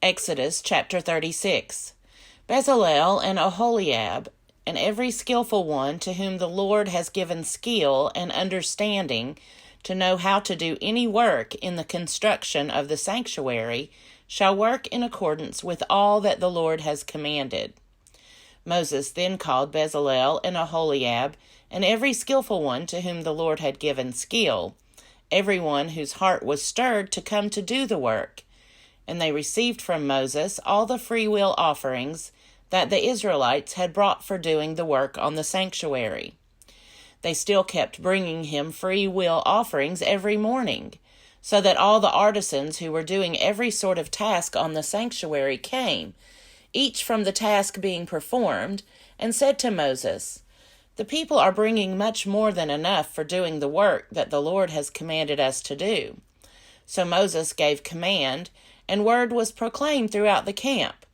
Exodus chapter 36. Bezalel and Oholiab, and every skillful one to whom the Lord has given skill and understanding to know how to do any work in the construction of the sanctuary, shall work in accordance with all that the Lord has commanded. Moses then called Bezalel and Oholiab, and every skillful one to whom the Lord had given skill, every one whose heart was stirred to come to do the work. And they received from Moses all the freewill offerings that the Israelites had brought for doing the work on the sanctuary. They still kept bringing him free will offerings every morning, so that all the artisans who were doing every sort of task on the sanctuary came, each from the task being performed, and said to Moses, "The people are bringing much more than enough for doing the work that the Lord has commanded us to do." So Moses gave command, and word was proclaimed throughout the camp.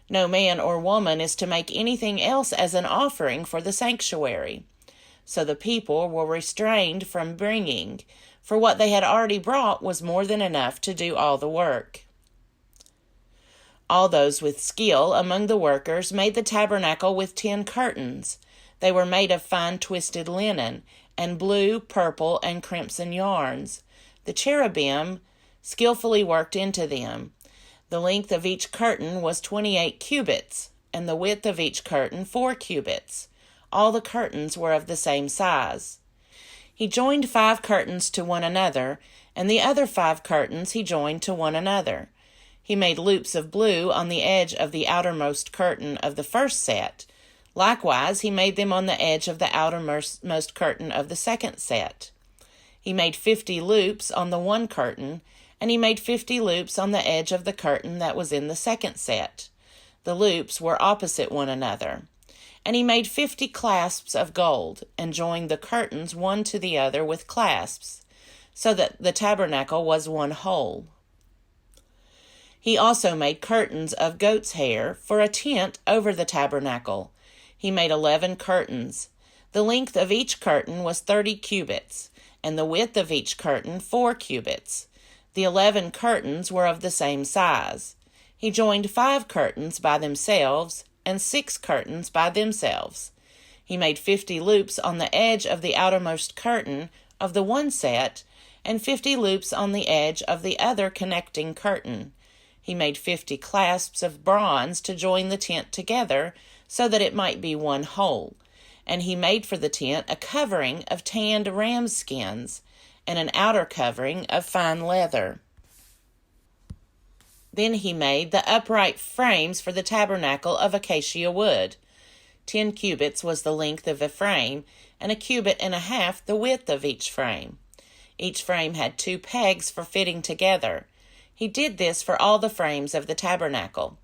No man or woman is to make anything else as an offering for the sanctuary. So the people were restrained from bringing, for what they had already brought was more than enough to do all the work. All those with skill among the workers made the tabernacle with 10 curtains. They were made of fine twisted linen, and blue, purple, and crimson yarns. The cherubim skillfully worked into them. The length of each curtain was 28 cubits, and the width of each curtain 4 cubits. All the curtains were of the same size. He joined 5 curtains to one another, and the other 5 curtains he joined to one another. He made loops of blue on the edge of the outermost curtain of the first set. Likewise, he made them on the edge of the outermost curtain of the second set. He made 50 loops on the one curtain, and he made 50 loops on the edge of the curtain that was in the second set. The loops were opposite one another. And he made 50 clasps of gold, and joined the curtains one to the other with clasps, so that the tabernacle was one whole. He also made curtains of goat's hair for a tent over the tabernacle. He made 11 curtains. The length of each curtain was 30 cubits, and the width of each curtain 4 cubits. The 11 curtains were of the same size. He joined 5 curtains by themselves, and 6 curtains by themselves. He made 50 loops on the edge of the outermost curtain of the one set, and 50 loops on the edge of the other connecting curtain. He made 50 clasps of bronze to join the tent together, so that it might be one whole. And he made for the tent a covering of tanned ram skins, and an outer covering of fine leather. Then he made the upright frames for the tabernacle of acacia wood. 10 cubits was the length of a frame, and 1.5 cubits the width of each frame. Each frame had 2 pegs for fitting together. He did this for all the frames of the tabernacle.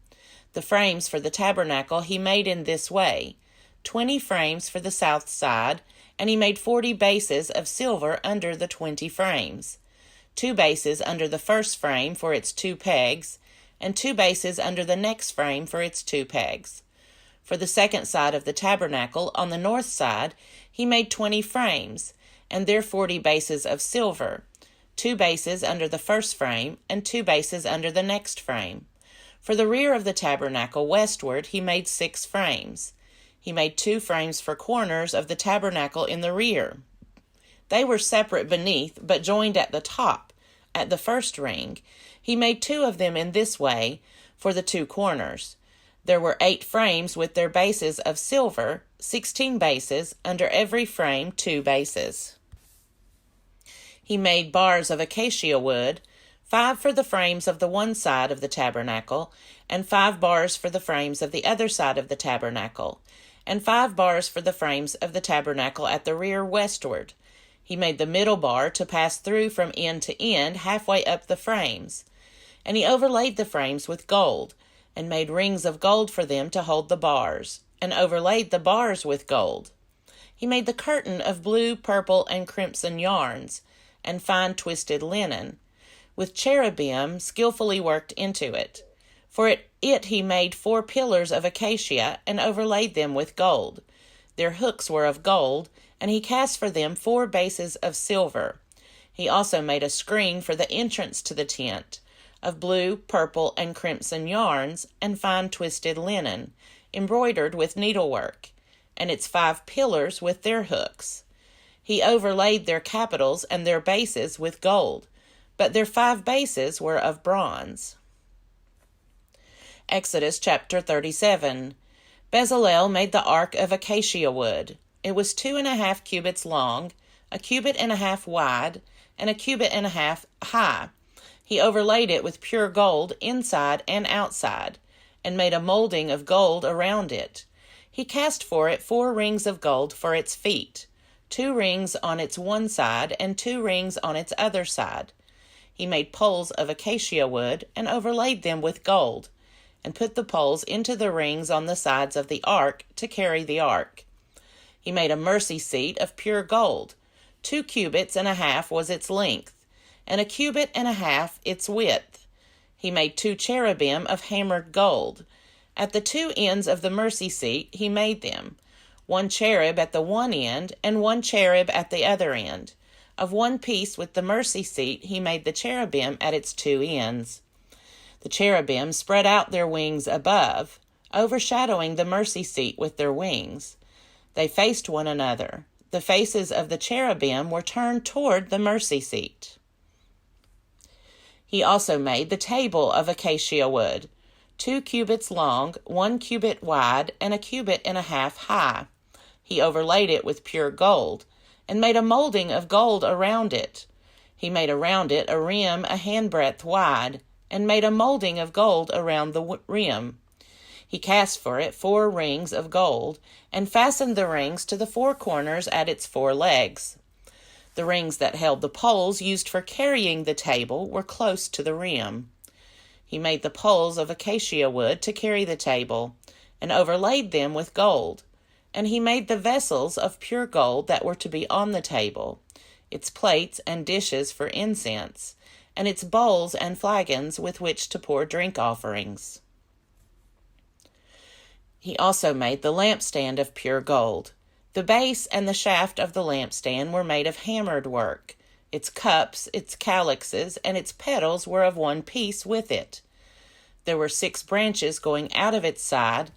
The frames for the tabernacle he made in this way: 20 frames for the south side, and he made 40 bases of silver under the 20 frames. 2 bases under the first frame for its 2 pegs, and 2 bases under the next frame for its 2 pegs. For the second side of the tabernacle, on the north side, he made 20 frames, and their 40 bases of silver, 2 bases under the first frame, and 2 bases under the next frame. For the rear of the tabernacle westward, he made 6 frames. He made 2 frames for corners of the tabernacle in the rear. They were separate beneath, but joined at the top, at the first ring. He made 2 of them in this way, for the 2 corners. There were 8 frames with their bases of silver, 16 bases, under every frame 2 bases. He made bars of acacia wood, 5 for the frames of the one side of the tabernacle, and 5 bars for the frames of the other side of the tabernacle, and 5 bars for the frames of the tabernacle at the rear westward. He made the middle bar to pass through from end to end halfway up the frames. And he overlaid the frames with gold, and made rings of gold for them to hold the bars, and overlaid the bars with gold. He made the curtain of blue, purple, and crimson yarns, and fine twisted linen, with cherubim skillfully worked into it. For it he made 4 pillars of acacia, and overlaid them with gold. Their hooks were of gold, and he cast for them 4 bases of silver. He also made a screen for the entrance to the tent, of blue, purple, and crimson yarns, and fine twisted linen, embroidered with needlework, and its 5 pillars with their hooks. He overlaid their capitals and their bases with gold, but their 5 bases were of bronze. Exodus chapter 37. Bezalel made the ark of acacia wood. It was 2.5 cubits long, 1.5 cubits wide, and 1.5 cubits high. He overlaid it with pure gold inside and outside, and made a molding of gold around it. He cast for it 4 rings of gold for its feet, 2 rings on its one side and 2 rings on its other side. He made poles of acacia wood and overlaid them with gold, and put the poles into the rings on the sides of the ark to carry the ark. He made a mercy seat of pure gold. 2.5 cubits was its length, and 1.5 cubits its width. He made 2 cherubim of hammered gold. At the 2 ends of the mercy seat he made them, 1 cherub at the one end and 1 cherub at the other end. Of one piece with the mercy seat he made the cherubim at its 2 ends. The cherubim spread out their wings above, overshadowing the mercy seat with their wings. They faced one another. The faces of the cherubim were turned toward the mercy seat. He also made the table of acacia wood, 2 cubits long, 1 cubit wide, and 1.5 cubits high. He overlaid it with pure gold, and made a molding of gold around it. He made around it a rim 1 handbreadth wide, and made a molding of gold around the rim. He cast for it 4 rings of gold, and fastened the rings to the 4 corners at its 4 legs. The rings that held the poles used for carrying the table were close to the rim. He made the poles of acacia wood to carry the table, and overlaid them with gold. And he made the vessels of pure gold that were to be on the table, its plates and dishes for incense, and its bowls and flagons with which to pour drink offerings. He also made the lampstand of pure gold. The base and the shaft of the lampstand were made of hammered work. Its cups, its calyxes, and its petals were of one piece with it. There were 6 branches going out of its side,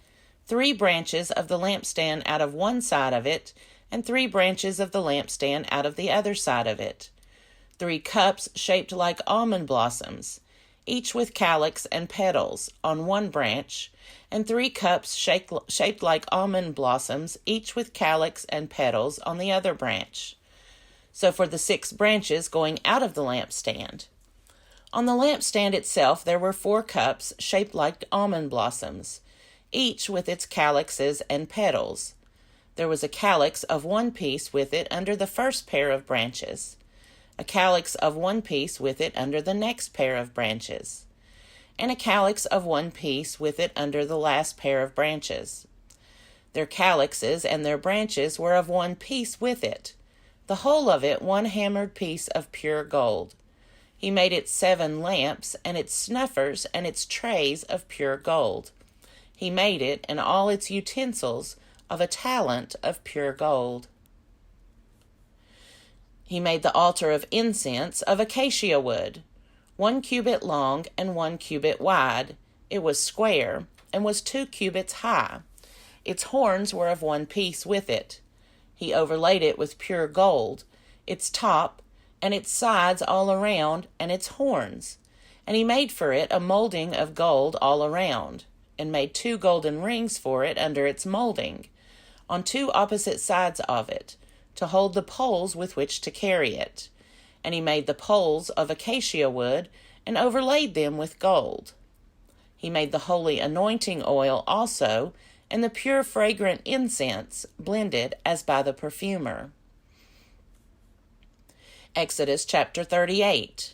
3 branches of the lampstand out of one side of it, and 3 branches of the lampstand out of the other side of it. 3 cups shaped like almond blossoms, each with calyx and petals on one branch, and 3 cups shaped like almond blossoms, each with calyx and petals on the other branch. So for the 6 branches going out of the lampstand. On the lampstand itself there were 4 cups shaped like almond blossoms, each with its calyxes and petals. There was a calyx of one piece with it under the first pair of branches, a calyx of one piece with it under the next pair of branches, and a calyx of one piece with it under the last pair of branches. Their calyxes and their branches were of one piece with it, the whole of it 1 hammered piece of pure gold. He made its 7 lamps, and its snuffers, and its trays of pure gold. He made it and all its utensils of a talent of pure gold. He made the altar of incense of acacia wood, 1 cubit long and 1 cubit wide. It was square, and was 2 cubits high. Its horns were of one piece with it. He overlaid it with pure gold, its top, and its sides all around, and its horns. And he made for it a molding of gold all around, and made 2 golden rings for it under its molding, on 2 opposite sides of it, to hold the poles with which to carry it. And he made the poles of acacia wood, and overlaid them with gold. He made the holy anointing oil also, and the pure fragrant incense, blended as by the perfumer. Exodus chapter 38.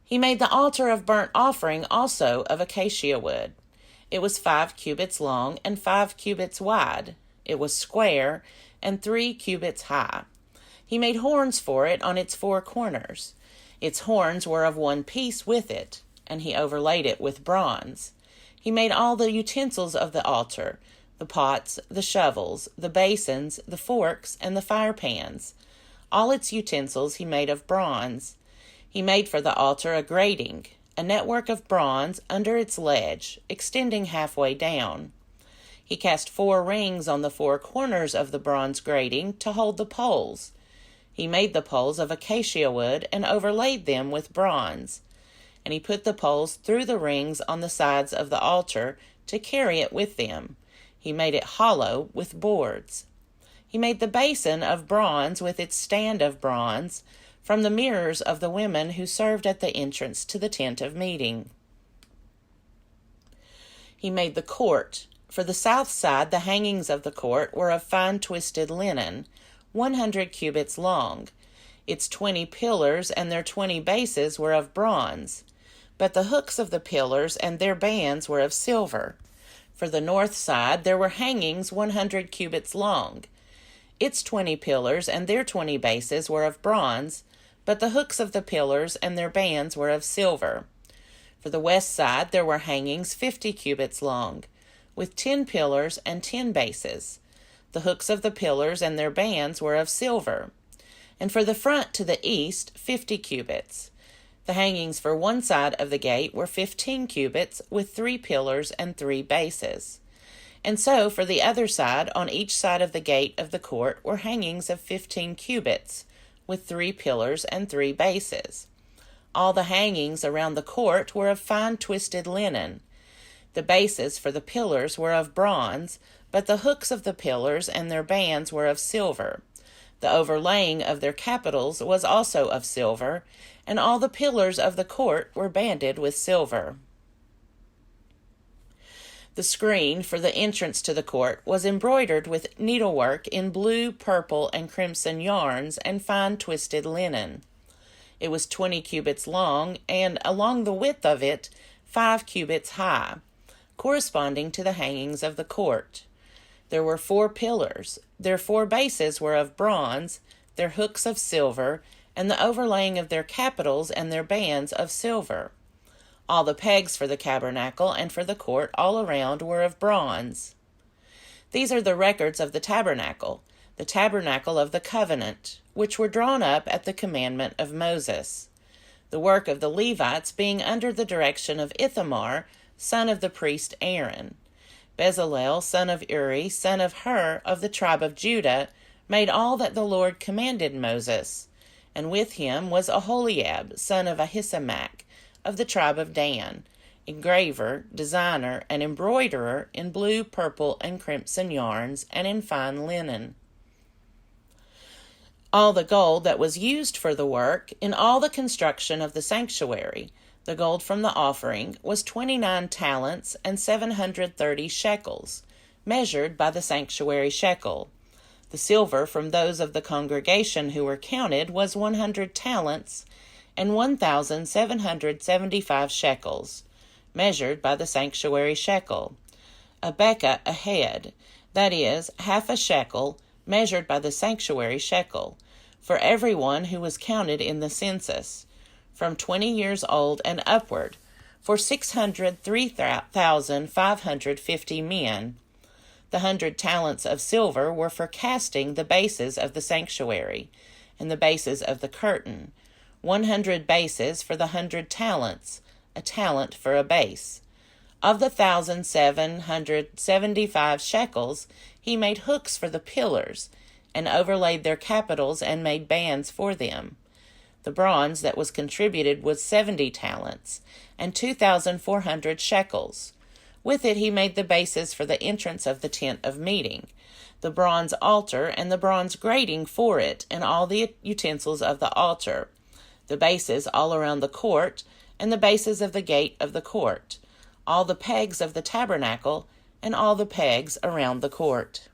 He made the altar of burnt offering also of acacia wood. It was 5 cubits long and 5 cubits wide. It was square, and 3 cubits high. He made horns for it on its 4 corners. Its horns were of one piece with it, and he overlaid it with bronze. He made all the utensils of the altar, the pots, the shovels, the basins, the forks, and the firepans. All its utensils he made of bronze. He made for the altar a grating a network of bronze under its ledge, extending halfway down. He cast 4 rings on the 4 corners of the bronze grating to hold the poles. He made the poles of acacia wood and overlaid them with bronze. And he put the poles through the rings on the sides of the altar to carry it with them. He made it hollow with boards. He made the basin of bronze with its stand of bronze from the mirrors of the women who served at the entrance to the tent of meeting. He made the court. For the south side, the hangings of the court were of fine twisted linen, 100 cubits long. Its 20 pillars and their 20 bases were of bronze, but the hooks of the pillars and their bands were of silver. For the north side, there were hangings 100 cubits long. Its 20 pillars and their 20 bases were of bronze, but the hooks of the pillars and their bands were of silver. For the west side, there were hangings 50 cubits long, with 10 pillars and 10 bases. The hooks of the pillars and their bands were of silver. And for the front to the east, 50 cubits. The hangings for one side of the gate were 15 cubits, with 3 pillars and 3 bases. And so for the other side, on each side of the gate of the court, were hangings of 15 cubits, with 3 pillars and 3 bases. All the hangings around the court were of fine twisted linen. The bases for the pillars were of bronze, but the hooks of the pillars and their bands were of silver. The overlaying of their capitals was also of silver, and all the pillars of the court were banded with silver. The screen for the entrance to the court was embroidered with needlework in blue, purple, and crimson yarns and fine twisted linen. It was 20 cubits long, and along the width of it 5 cubits high, corresponding to the hangings of the court. There were 4 pillars. Their 4 bases were of bronze, their hooks of silver, and the overlaying of their capitals and their bands of silver. All the pegs for the tabernacle and for the court all around were of bronze. These are the records of the tabernacle of the covenant, which were drawn up at the commandment of Moses. The work of the Levites being under the direction of Ithamar, son of the priest Aaron. Bezalel, son of Uri, son of Hur, of the tribe of Judah, made all that the Lord commanded Moses. And with him was Aholiab, son of Ahisamach, of the tribe of Dan, engraver, designer, and embroiderer in blue, purple, and crimson yarns, and in fine linen. All the gold that was used for the work in all the construction of the sanctuary, the gold from the offering, was 29 talents and 730 shekels, measured by the sanctuary shekel. The silver from those of the congregation who were counted was 100 talents and 1,775 shekels, measured by the sanctuary shekel. A bekah a head, that is, half a shekel, measured by the sanctuary shekel, for everyone who was counted in the census, from 20 years old and upward, for 603,550 men. The 100 talents of silver were for casting the bases of the sanctuary, and the bases of the curtain, 100 bases for the 100 talents, a talent for a base. Of the 1,775 shekels, he made hooks for the pillars, and overlaid their capitals and made bands for them. The bronze that was contributed was 70 talents, and 2,400 shekels. With it he made the bases for the entrance of the tent of meeting, the bronze altar and the bronze grating for it, and all the utensils of the altar, the bases all around the court, and the bases of the gate of the court, all the pegs of the tabernacle, and all the pegs around the court.